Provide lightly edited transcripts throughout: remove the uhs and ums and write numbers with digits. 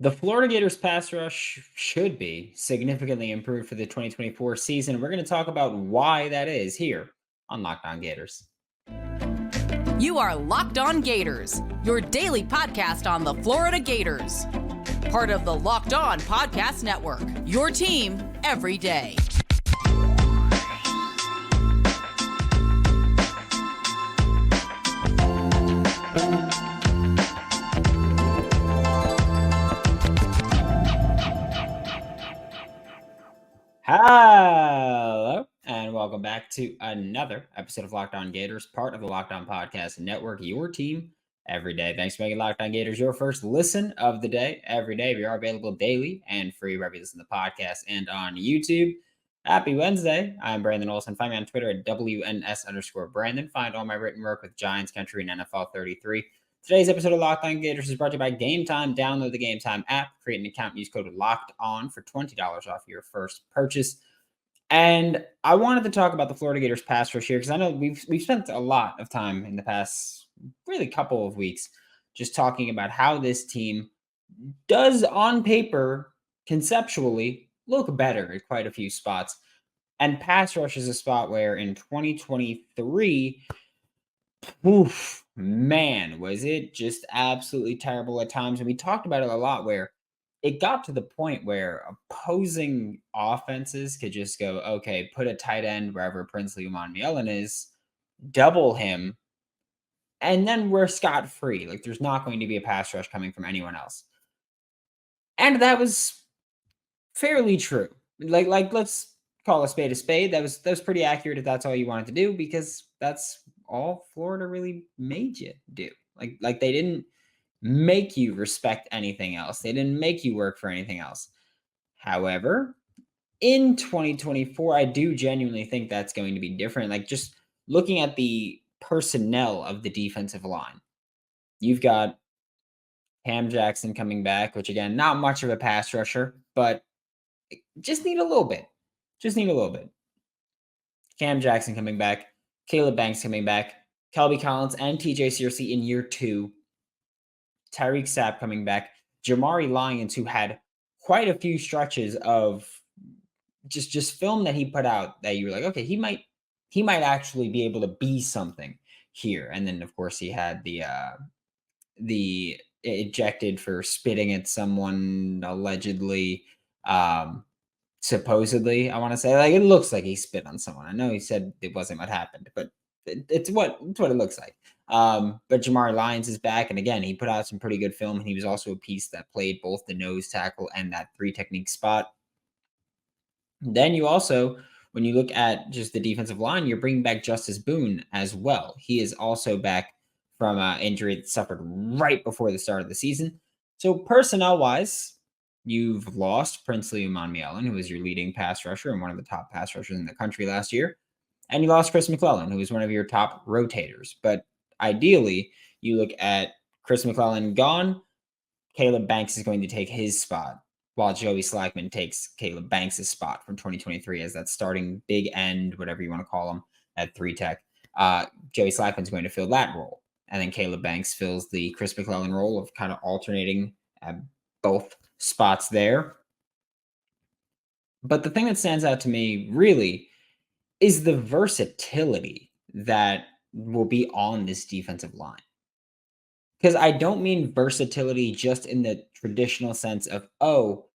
The Florida Gators pass rush should be significantly improved for the 2024 season. We're going to talk about why that is here on Locked On Gators. You are Locked On Gators, your daily podcast on the Florida Gators. Part of the Locked On Podcast Network, your team every day. Hello, and welcome back to another episode of Locked On Gators, part of the Locked On Podcast Network, your team every day. Thanks for making Locked On Gators your first listen of the day every day. We are available daily and free wherever you listen to the podcast and on YouTube. Happy Wednesday. I'm Brandon Olsen. Find me on Twitter at WNS_Brandon. Find all my written work with Giants Country and NFL 33. Today's episode of Locked On Gators is brought to you by Game Time. Download the Game Time app, create an account, and use code Locked On for $20 off your first purchase. And I wanted to talk about the Florida Gators pass rush here because I know we've spent a lot of time in the past really couple of weeks just talking about how this team does on paper conceptually look better at quite a few spots. And pass rush is a spot where in 2023, oof, man, was it just absolutely terrible at times. And we talked about it a lot where it got to the point where opposing offenses could just go, okay, put a tight end wherever Princely Umanmielen is, double him, and then we're scot-free. Like there's not going to be a pass rush coming from anyone else. And that was fairly true. Like let's call a spade a spade. That was pretty accurate if that's all you wanted to do, because that's all Florida really made you do. Like they didn't make you respect anything else. They didn't make you work for anything else. However, in 2024, I do genuinely think that's going to be different. Like just looking at the personnel of the defensive line, you've got Cam Jackson coming back, which again, not much of a pass rusher, but just need a little bit. Just need a little bit. Cam Jackson coming back, Caleb Banks coming back, Kelby Collins and TJ Searcy in year 2, Tyreek Sapp coming back, Jamari Lyons, who had quite a few stretches of just film that he put out that you were like, okay, he might actually be able to be something here. And then of course he had the ejected for spitting at someone allegedly, supposedly, I want to say. Like it looks like he spit on someone. I know he said it wasn't what happened, but it's what it looks like. But Jamari Lyons is back, and again, he put out some pretty good film, and he was also a piece that played both the nose tackle and that 3 technique spot. Then you also, when you look at just the defensive line, you're bringing back Justice Boone as well. He is also back from an injury that suffered right before the start of the season. So personnel-wise, you've lost Princely Umanmielen, who was your leading pass rusher and one of the top pass rushers in the country last year. And you lost Chris McClellan, who was one of your top rotators. But ideally, you look at Chris McClellan gone, Caleb Banks is going to take his spot, while Joey Slackman takes Caleb Banks' spot from 2023 as that starting big end, whatever you want to call him, at 3 tech. Joey Slackman's going to fill that role. And then Caleb Banks fills the Chris McClellan role of kind of alternating at both spots there. But the thing that stands out to me really is the versatility that will be on this defensive line. Because I don't mean versatility just in the traditional sense of, oh,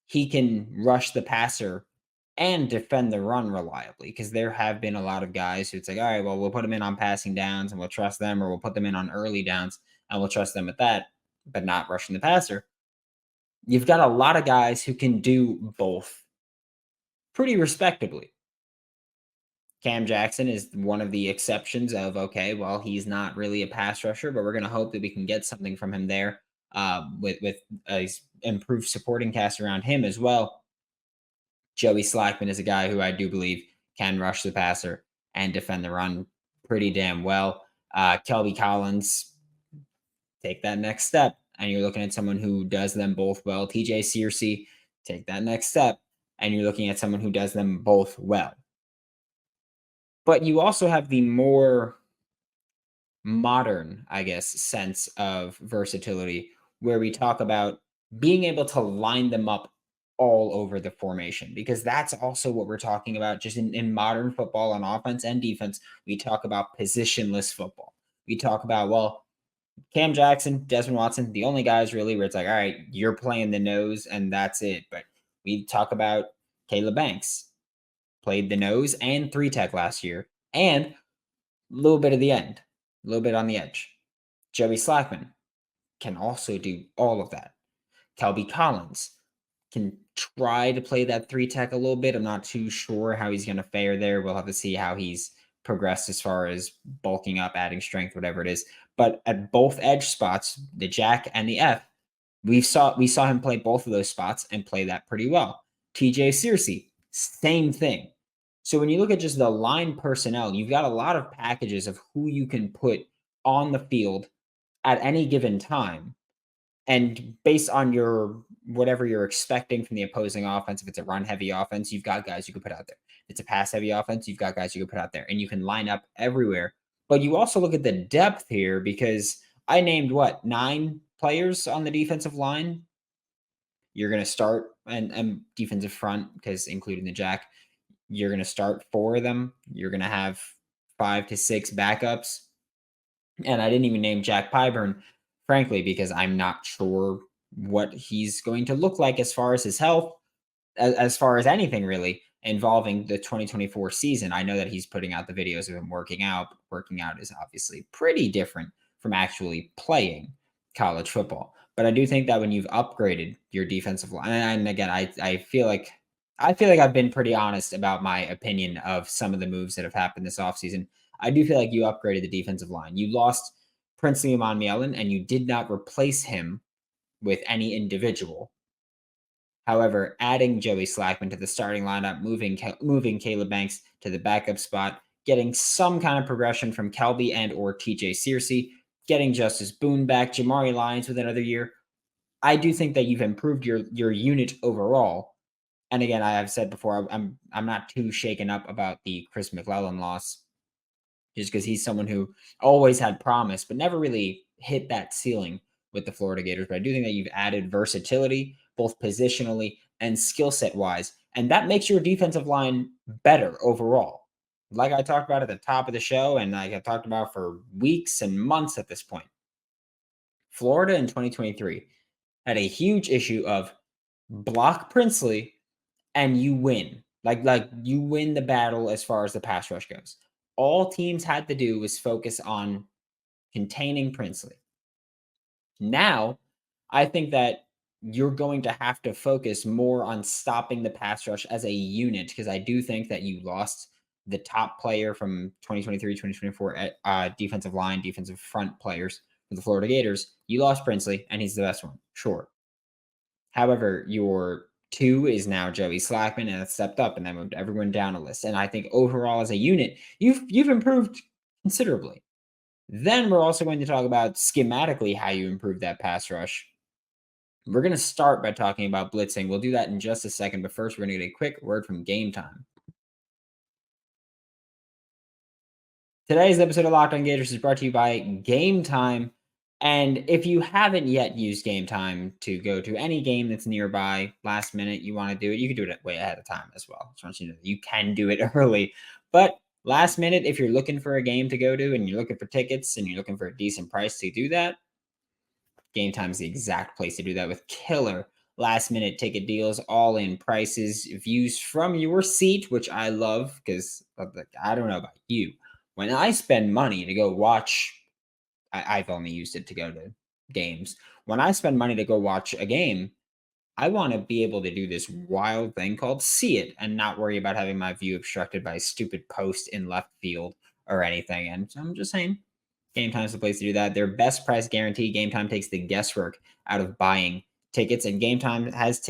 he can rush the passer and defend the run reliably. Because there have been a lot of guys who it's like, all right, well, we'll put them in on passing downs and we'll trust them, or we'll put them in on early downs and we'll trust them at that, but not rushing the passer. You've got a lot of guys who can do both pretty respectably. Cam Jackson is one of the exceptions of, okay, well, he's not really a pass rusher, but we're going to hope that we can get something from him there, with a improved supporting cast around him as well. Joey Slackman is a guy who I do believe can rush the passer and defend the run pretty damn well. Kelby Collins, take that next step, and you're looking at someone who does them both well. TJ Searcy, take that next step, and you're looking at someone who does them both well. But you also have the more modern, I guess, sense of versatility where we talk about being able to line them up all over the formation, because that's also what we're talking about just in modern football on offense and defense. We talk about positionless football. We talk about, well, Cam Jackson, Desmond Watson, the only guys really where it's like, all right, you're playing the nose and that's it. But we talk about Caleb Banks, played the nose and three tech last year, and a little bit of the end, a little bit on the edge. Joey Slackman can also do all of that. Kelby Collins can try to play that three tech a little bit. I'm not too sure how he's going to fare there. We'll have to see how he's progressed as far as bulking up, adding strength, whatever it is. But at both edge spots, the Jack and the F, we saw him play both of those spots and play that pretty well. TJ Searcy, same thing. So when you look at just the line personnel, you've got a lot of packages of who you can put on the field at any given time. And based on your whatever you're expecting from the opposing offense, if it's a run heavy offense, you've got guys you can put out there. If it's a pass heavy offense, you've got guys you can put out there, and you can line up everywhere. But you also look at the depth here, because I named what, 9 players on the defensive line. You're going to start and defensive front, because including the Jack, you're going to start 4 of them. You're going to have 5 to 6 backups. And I didn't even name Jack Pyburn, frankly, because I'm not sure what he's going to look like as far as his health, as far as anything really involving the 2024 season. I know that he's putting out the videos of him working out. Working out is obviously pretty different from actually playing college football. But I do think that when you've upgraded your defensive line, and again, I feel like I've been pretty honest about my opinion of some of the moves that have happened this offseason. I do feel like you upgraded the defensive line. You lost Princely Amon-Mielon, and you did not replace him with any individual. However, adding Joey Slackman to the starting lineup, moving Caleb Banks to the backup spot, getting some kind of progression from Kelby and or TJ Searcy, getting Justice Boone back, Jamari Lyons with another year. I do think that you've improved your unit overall. And again, I have said before, I'm not too shaken up about the Chris McClellan loss, just because he's someone who always had promise, but never really hit that ceiling with the Florida Gators. But I do think that you've added versatility, both positionally and skill set wise, and that makes your defensive line better overall. Like I talked about at the top of the show, and like I've talked about for weeks and months at this point, Florida in 2023 had a huge issue of block Princely and you win. Like you win the battle as far as the pass rush goes. All teams had to do was focus on containing Princely. Now, I think that you're going to have to focus more on stopping the pass rush as a unit, because I do think that you lost the top player from 2023, 2024 at defensive line, defensive front players for the Florida Gators. You lost Princely, and he's the best one, sure. However, your 2 is now Joey Slackman, and it stepped up, and that moved everyone down a list. And I think overall as a unit, you've improved considerably. Then we're also going to talk about schematically how you improve that pass rush. We're going to start by talking about blitzing. We'll do that in just a second, but first we're going to get a quick word from Game Time. Today's episode of Locked On Gators is brought to you by Game Time. And if you haven't yet used Game Time to go to any game that's nearby, last minute, you want to do it, you can do it way ahead of time as well. Just want you to know you can do it early. But last minute, if you're looking for a game to go to and you're looking for tickets and you're looking for a decent price to do that, Game Time is the exact place to do that, with killer last minute ticket deals, all in prices, views from your seat, which I love, because I don't know about you. When I spend money to go watch, I've only used it to go to games. When I spend money to go watch a game, I want to be able to do this wild thing called see it and not worry about having my view obstructed by a stupid post in left field or anything. And so I'm just saying, Game Time is the place to do that. Their best price guarantee. Game Time takes the guesswork out of buying tickets, and Game Time has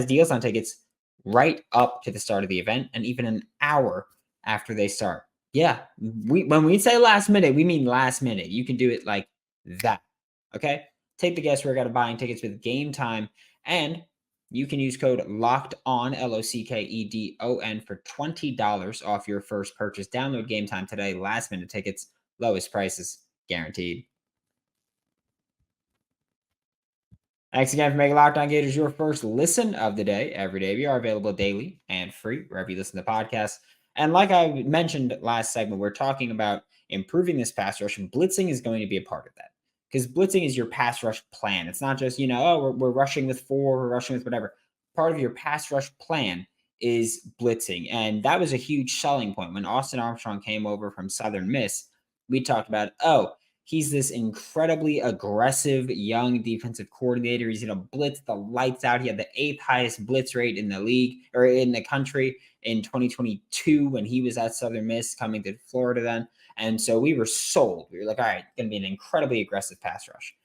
deals on tickets right up to the start of the event and even an hour after they start. Yeah, when we say last minute, we mean last minute. You can do it like that. Okay? Take the guesswork out of buying tickets with Game Time, and you can use code LOCKEDON, LOCKEDON, for $20 off your first purchase. Download Game Time today. Last minute tickets, lowest prices guaranteed. Thanks again for making Locked On Gators your first listen of the day. Every day we are available daily and free wherever you listen to podcasts. And like I mentioned last segment, we're talking about improving this pass rush, and blitzing is going to be a part of that. Because blitzing is your pass rush plan. It's not just, oh, we're rushing with 4, we're rushing with whatever. Part of your pass rush plan is blitzing. And that was a huge selling point. When Austin Armstrong came over from Southern Miss, we talked about, he's this incredibly aggressive young defensive coordinator. He's going to blitz the lights out. He had the 8th highest blitz rate in the league or in the country in 2022 when he was at Southern Miss, coming to Florida then. And so we were sold. We were like, all right, going to be an incredibly aggressive pass rush.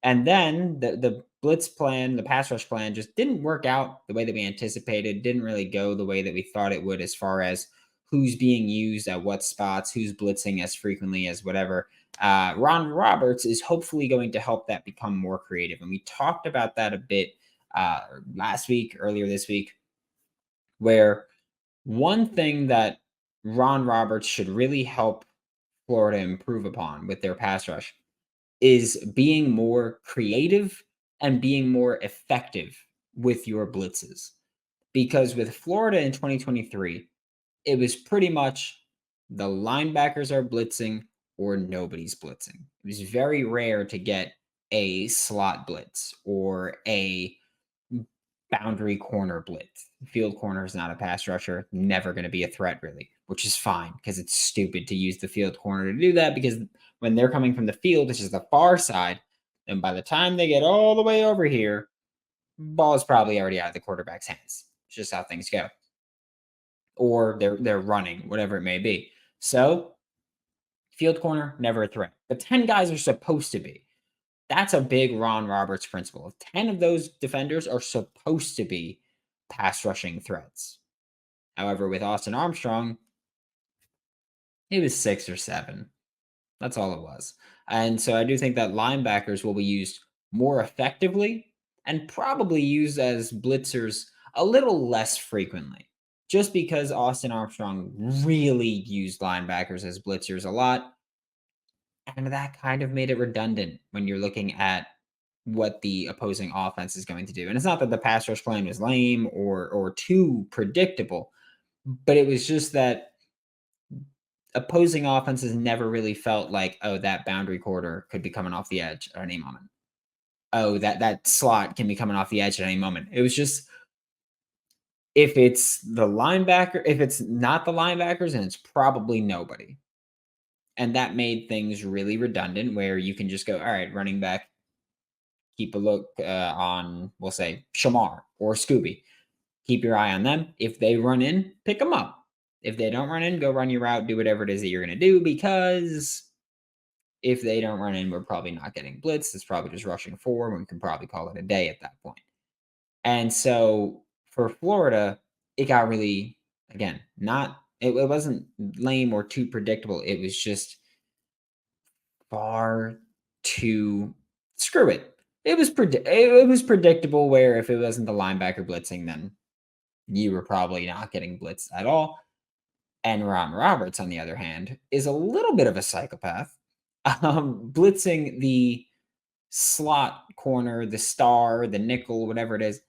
And then the blitz plan, the pass rush plan just didn't work out the way that we anticipated, didn't really go the way that we thought it would as far as who's being used at what spots, who's blitzing as frequently as whatever. Ron Roberts is hopefully going to help that become more creative. And we talked about that a bit last week, earlier this week, where one thing that Ron Roberts should really help Florida improve upon with their pass rush is being more creative and being more effective with your blitzes. Because with Florida in 2023, it was pretty much the linebackers are blitzing or nobody's blitzing. It was very rare to get a slot blitz or a boundary corner blitz. Field corner is not a pass rusher, never going to be a threat really, which is fine because it's stupid to use the field corner to do that, because when they're coming from the field, which is the far side, and by the time they get all the way over here, ball is probably already out of the quarterback's hands. It's just how things go. Or they're running, whatever it may be. So field corner, never a threat. But 10 guys are supposed to be. That's a big Ron Roberts principle. 10 of those defenders are supposed to be pass rushing threats. However, with Austin Armstrong, it was 6 or 7. That's all it was. And so I do think that linebackers will be used more effectively and probably used as blitzers a little less frequently, just because Austin Armstrong really used linebackers as blitzers a lot. And that kind of made it redundant when you're looking at what the opposing offense is going to do. And it's not that the pass rush plan was lame or too predictable, but it was just that opposing offenses never really felt like, oh, that boundary quarter could be coming off the edge at any moment. Oh, that slot can be coming off the edge at any moment. It was just, if it's the linebacker, if it's not the linebackers, then it's probably nobody. And that made things really redundant where you can just go, all right, running back, keep a look on, we'll say, Shamar or Scooby. Keep your eye on them. If they run in, pick them up. If they don't run in, go run your route, do whatever it is that you're going to do, because if they don't run in, we're probably not getting blitzed. It's probably just rushing 4. And we can probably call it a day at that point. And so for Florida, it got really, again, it wasn't lame or too predictable. It was just far too, screw it. It was predictable, where if it wasn't the linebacker blitzing, then you were probably not getting blitzed at all. And Ron Roberts, on the other hand, is a little bit of a psychopath, blitzing the slot corner, the star, the nickel, whatever it is,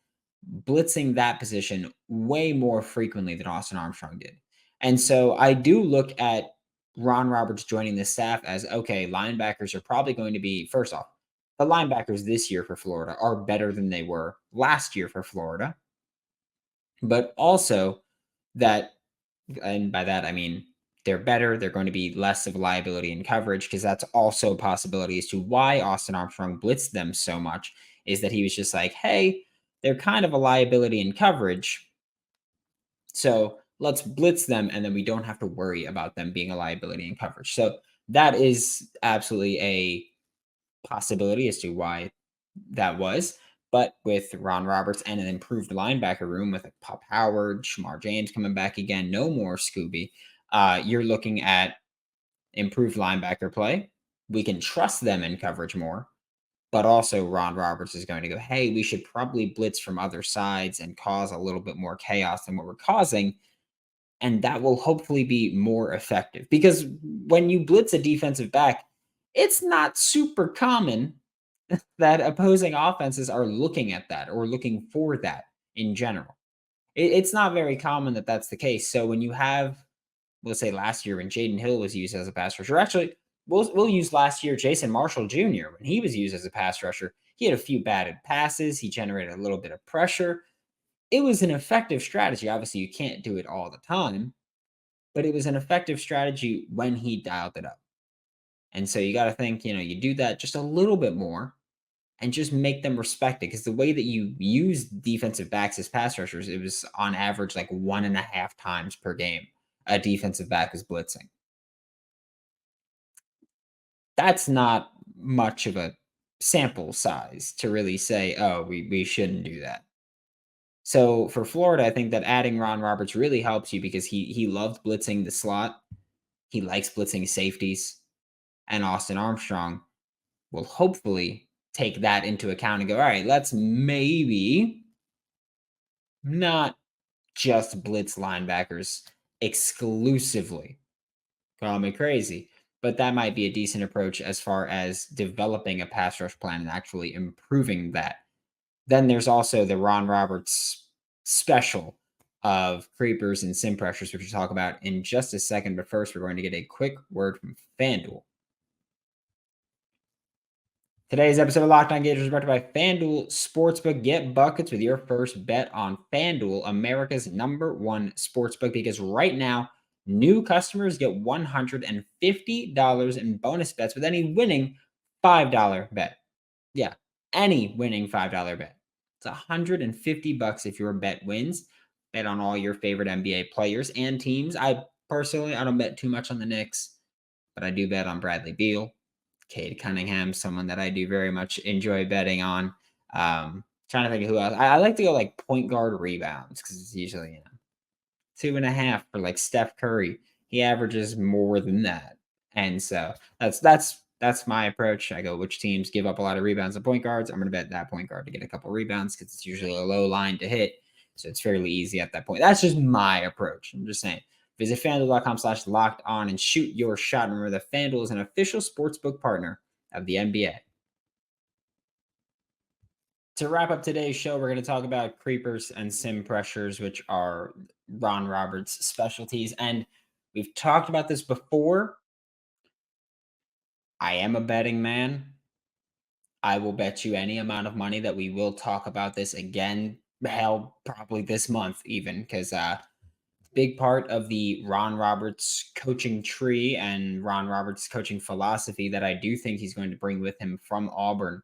blitzing that position way more frequently than Austin Armstrong did. And so I do look at Ron Roberts joining the staff as, okay, linebackers are probably going to be, first off, the linebackers this year for Florida are better than they were last year for Florida. But also that, and by that I mean they're better, they're going to be less of a liability in coverage, because that's also a possibility as to why Austin Armstrong blitzed them so much, is that he was just like, hey, they're kind of a liability in coverage, so let's blitz them, and then we don't have to worry about them being a liability in coverage. So that is absolutely a possibility as to why that was. But with Ron Roberts and an improved linebacker room with Pop Howard, Shamar James coming back again, no more Scooby, you're looking at improved linebacker play. We can trust them in coverage more. But also Ron Roberts is going to go, hey, we should probably blitz from other sides and cause a little bit more chaos than what we're causing. And that will hopefully be more effective. Because when you blitz a defensive back, it's not super common that opposing offenses are looking at that or looking for that in general. It's not very common that that's the case. So when you have, let's say last year when Jaden Hill was used as a pass rusher, actually, we'll use last year Jason Marshall Jr. when he was used as a pass rusher. He had a few batted passes. He generated a little bit of pressure. It was an effective strategy. Obviously, you can't do it all the time, but it was an effective strategy when he dialed it up. And so you got to think, you do that just a little bit more and just make them respect it. Because the way that you use defensive backs as pass rushers, it was on average like 1.5 times per game a defensive back is blitzing. That's not much of a sample size to really say, oh, we shouldn't do that. So for Florida, I think that adding Ron Roberts really helps you because he loved blitzing the slot. He likes blitzing safeties, and Austin Armstrong will hopefully take that into account and go, all right, let's maybe not just blitz linebackers exclusively. Call me crazy, but that might be a decent approach as far as developing a pass rush plan and actually improving that. Then there's also the Ron Roberts special of creepers and sim pressures, which we'll talk about in just a second. But first, we're going to get a quick word from FanDuel. Today's episode of Locked On Gators is brought to you by FanDuel Sportsbook. Get buckets with your first bet on FanDuel, America's #1 sportsbook, because right now, new customers get $150 in bonus bets with any winning $5 bet. Yeah, any winning $5 bet. It's $150 if your bet wins. Bet on all your favorite NBA players and teams. I don't bet too much on the Knicks, but I do bet on Bradley Beal. Cade Cunningham, someone that I do very much enjoy betting on. Trying to think of who else. I like to go like point guard rebounds because it's usually 2.5 for like Steph Curry. He averages more than that, and so that's my approach. I go which teams give up a lot of rebounds and point guards. I'm going to bet that point guard to get a couple rebounds because it's usually a low line to hit, so it's fairly easy at that point. That's just my approach. I'm just saying. Visit FanDuel.com/locked on and shoot your shot. Remember that FanDuel is an official sportsbook partner of the NBA. To wrap up today's show, we're going to talk about creepers and sim pressures, which are Ron Roberts' specialties. And we've talked about this before. I am a betting man. I will bet you any amount of money that we will talk about this again. Hell, probably this month even, because big part of the Ron Roberts coaching tree and Ron Roberts coaching philosophy that I do think he's going to bring with him from Auburn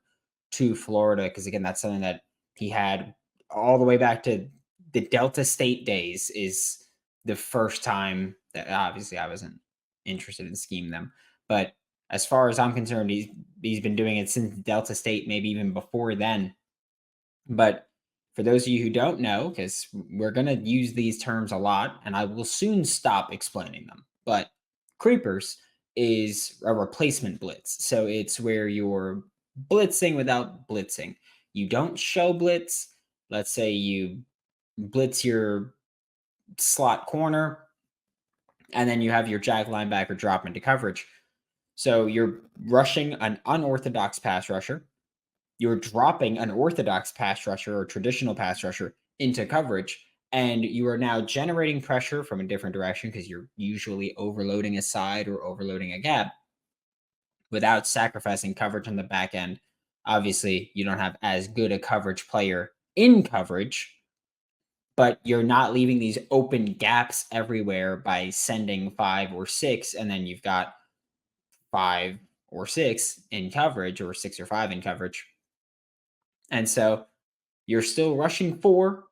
to Florida. Because again, that's something that he had all the way back to the Delta State days. Is the first time that obviously I wasn't interested in scheme them, but as far as I'm concerned, he's been doing it since Delta State, maybe even before then. But for those of you who don't know, because we're going to use these terms a lot, and I will soon stop explaining them, but creepers is a replacement blitz. So it's where you're blitzing without blitzing. You don't show blitz. Let's say you blitz your slot corner, and then you have your jack linebacker drop into coverage. So you're rushing an unorthodox pass rusher. You're dropping an orthodox pass rusher or traditional pass rusher into coverage, and you are now generating pressure from a different direction because you're usually overloading a side or overloading a gap without sacrificing coverage on the back end. Obviously, you don't have as good a coverage player in coverage, but you're not leaving these open gaps everywhere by sending 5 or 6, and then you've got 5 or 6 in coverage or 6 or 5 in coverage. And so you're still rushing 4,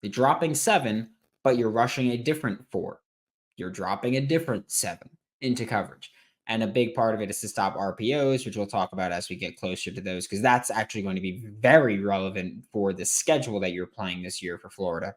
you're dropping 7, but you're rushing a different 4. You're dropping a different 7 into coverage. And a big part of it is to stop RPOs, which we'll talk about as we get closer to those, because that's actually going to be very relevant for the schedule that you're playing this year for Florida,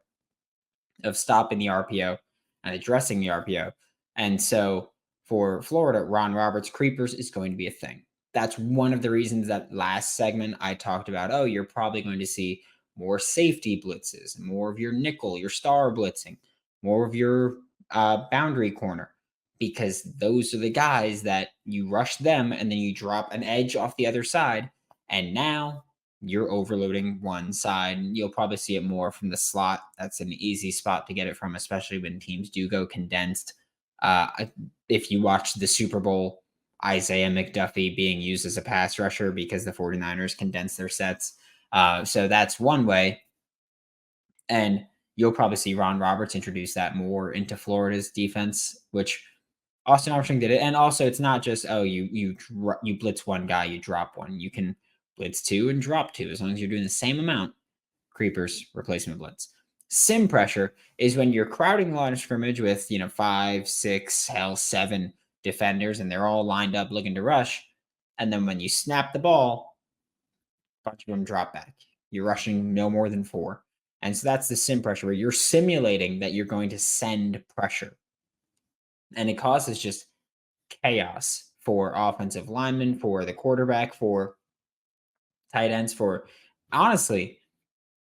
of stopping the RPO and addressing the RPO. And so for Florida, Ron Roberts creepers is going to be a thing. That's one of the reasons that last segment I talked about, oh, you're probably going to see more safety blitzes, more of your nickel, your star blitzing, more of your boundary corner, because those are the guys that you rush them and then you drop an edge off the other side And now you're overloading one side. You'll probably see it more from the slot. That's an easy spot to get it from, especially when teams do go condensed. If you watch the Super Bowl, Isaiah McDuffie being used as a pass rusher because the 49ers condensed their sets. So that's one way. And you'll probably see Ron Roberts introduce that more into Florida's defense, which Austin Armstrong did it. And also, it's not just, oh, you blitz one guy, you drop one. You can blitz two and drop two as long as you're doing the same amount. Creepers, replacement blitz. Sim pressure is when you're crowding the line of scrimmage with, 5, 6, hell, 7 defenders, and they're all lined up looking to rush. And then when you snap the ball, a bunch of them drop back. You're rushing no more than 4. And so that's the sim pressure where you're simulating that you're going to send pressure. And it causes just chaos for offensive linemen, for the quarterback, for tight ends, for honestly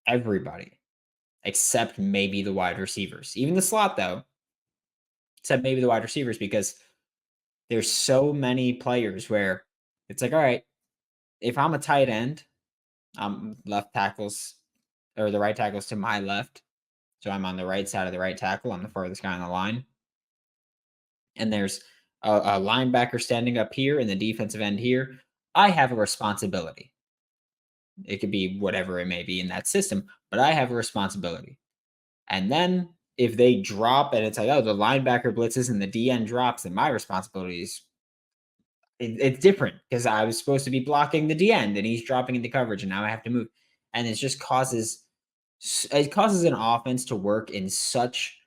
everybody except maybe the wide receivers. Even the slot, though, except maybe the wide receivers, because there's so many players where it's like, all right, if I'm a tight end, left tackles or the right tackle's to my left. So I'm on the right side of the right tackle. I'm the farthest guy on the line. And there's a linebacker standing up here and the defensive end here. I have a responsibility. It could be whatever it may be in that system, but I have a responsibility. And then if they drop and it's like, oh, the linebacker blitzes and the DN drops, then my responsibility is it's different because I was supposed to be blocking the DN and he's dropping into coverage and now I have to move. And it just causes an offense to work in such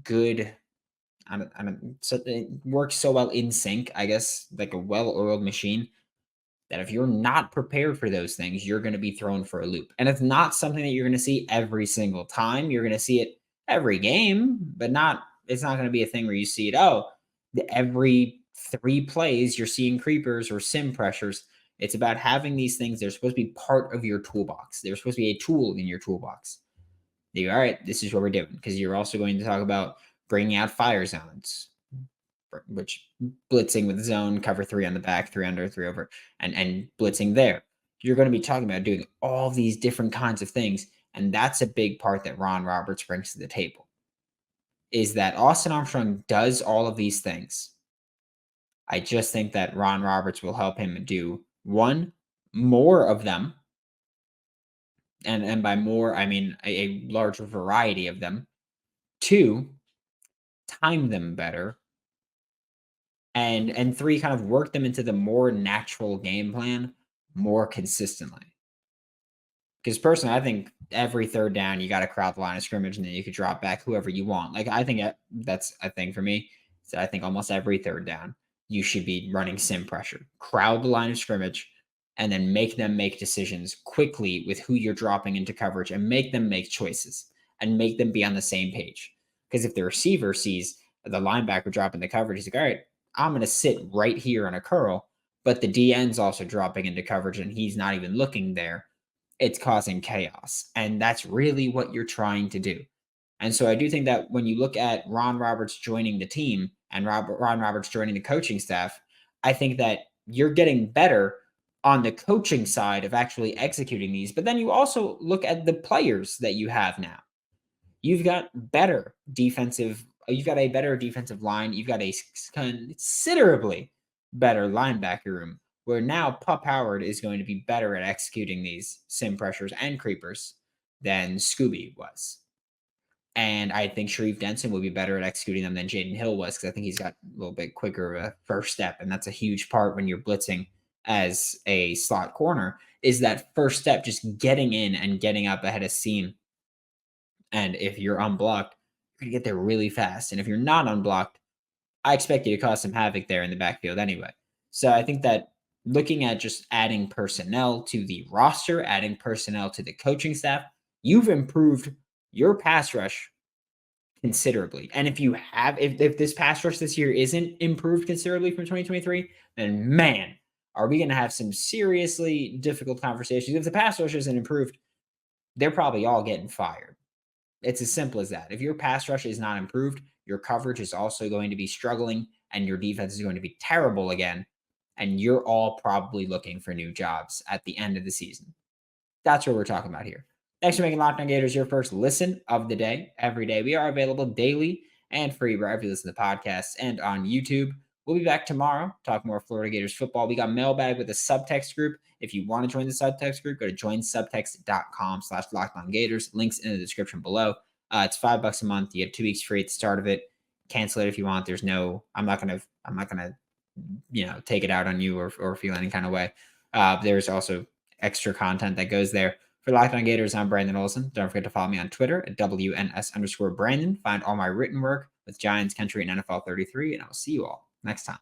good so it works so well in sync, I guess, like a well-oiled machine, that if you're not prepared for those things, you're going to be thrown for a loop. And it's not something that you're going to see every single time. You're going to see it every game, but it's not going to be a thing where you see it, every 3 plays you're seeing creepers or sim pressures. It's about having these things. They're supposed to be part of your toolbox. They're supposed to be a tool in your toolbox. All right, this is what we're doing, because you're also going to talk about bringing out fire zones, which blitzing with zone, cover 3 on the back, 3 under, 3 over, and blitzing there. You're going to be talking about doing all these different kinds of things. And that's a big part that Ron Roberts brings to the table, is that Austin Armstrong does all of these things. I just think that Ron Roberts will help him do, one, more of them. And by more, I mean a larger variety of them. 2, time them better. And 3, kind of work them into the more natural game plan more consistently. Because personally, I think every third down, you got to crowd the line of scrimmage and then you could drop back whoever you want. Like, I think that's a thing for me. So I think almost every third down, you should be running sim pressure. Crowd the line of scrimmage and then make them make decisions quickly with who you're dropping into coverage and make them make choices and make them be on the same page. Because if the receiver sees the linebacker dropping the coverage, he's like, all right, I'm going to sit right here on a curl, but the DN's also dropping into coverage and he's not even looking there. It's causing chaos. And that's really what you're trying to do. And so I do think that when you look at Ron Roberts joining the team and Ron Roberts joining the coaching staff, I think that you're getting better on the coaching side of actually executing these. But then you also look at the players that you have now. You've got a better defensive line. You've got a considerably better linebacker room, where now Pup Howard is going to be better at executing these sim pressures and creepers than Scooby was. And I think Sharif Denson will be better at executing them than Jaden Hill was, because I think he's got a little bit quicker of a first step. And that's a huge part when you're blitzing as a slot corner, is that first step, just getting in and getting up ahead of seam. And if you're unblocked, you're going to get there really fast. And if you're not unblocked, I expect you to cause some havoc there in the backfield anyway. So I think that looking at just adding personnel to the roster, adding personnel to the coaching staff, you've improved your pass rush considerably. And if this pass rush this year isn't improved considerably from 2023, then man, are we going to have some seriously difficult conversations. If the pass rush isn't improved, they're probably all getting fired. It's as simple as that. If your pass rush is not improved, your coverage is also going to be struggling and your defense is going to be terrible again. and you're all probably looking for new jobs at the end of the season. That's what we're talking about here. Thanks for making Locked On Gators your first listen of the day every day. We are available daily and free wherever you listen to podcasts and on YouTube. We'll be back tomorrow, talk more Florida Gators football. We got mailbag with a subtext group. If you want to join the subtext group, go to joinsubtext.com/LockedOnGators. Links in the description below. It's $5 a month. You get 2 weeks free at the start of it. Cancel it if you want. I'm not gonna, take it out on you or feel any kind of way. There's also extra content that goes there. For Locked On Gators, I'm Brandon Olsen. Don't forget to follow me on Twitter at WNS_Brandon. Find all my written work with Giants Country and NFL 33, and I'll see you all next time.